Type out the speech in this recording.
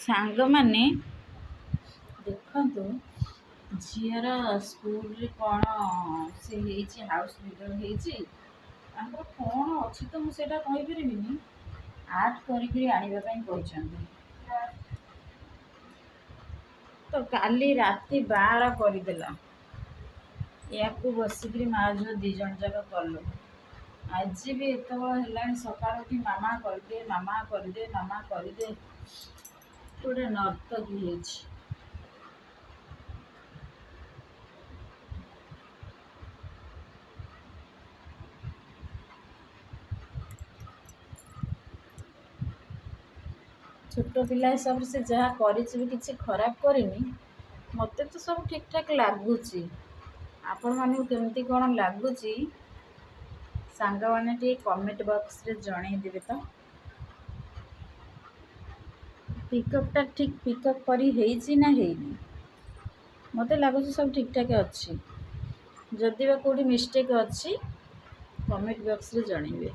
ସାଙ୍ଗମାନେ ଦେଖନ୍ତୁ ଝିଅର ସ୍କୁଲରେ କ'ଣ ସେ ହେଇଛି, ହାଉସ୍ ଲିଡର ହେଇଛି। ତାଙ୍କର କ'ଣ ଅଛି ତ ମୁଁ ସେଇଟା କହିପାରିବିନି। ଆର୍ଟ କରିକିରି ଆଣିବା ପାଇଁ କହିଛନ୍ତି। ତ କାଲି ରାତି 12 କରିଦେଲା। ୟାକୁ ବସିକିରି ମା ଝିଅ 2 ଜଣ ଯାକ କଲୁ। ଆଜି ବି ଏତେବେଳେ ହେଲାଣି ସକାଳୁ ଉଠି ମାମା କରିଦେ, ମାମା କରିଦେ, ମାମା କରିଦେ। ଗୋଟେ ନର୍ତ୍ତକୀ ହେଇଛି। ଛୋଟ ପିଲା ହିସାବରେ ସେ ଯାହା କରିଛି ବି କିଛି ଖରାପ କରିନି। ମୋତେ ତ ସବୁ ଠିକ୍ ଠାକ୍ ଲାଗୁଛି। ଆପଣମାନଙ୍କୁ କେମିତି କ'ଣ ଲାଗୁଛି ସାଙ୍ଗମାନେ ଟିକେ କମେଣ୍ଟ ବକ୍ସରେ ଜଣେଇଦେବେ ତ। ପିକଅପ୍ଟା ଠିକ୍ ପିକଅପ୍ କରି ହେଇଛି ନା ହେଇନି। ମୋତେ ଲାଗୁଛି ସବୁ ଠିକ୍ ଠାକ୍ ଅଛି। ଯଦି ବା କେଉଁଠି ମିଷ୍ଟେକ୍ ଅଛି କମେଣ୍ଟ ବକ୍ସରେ ଜଣେଇବେ।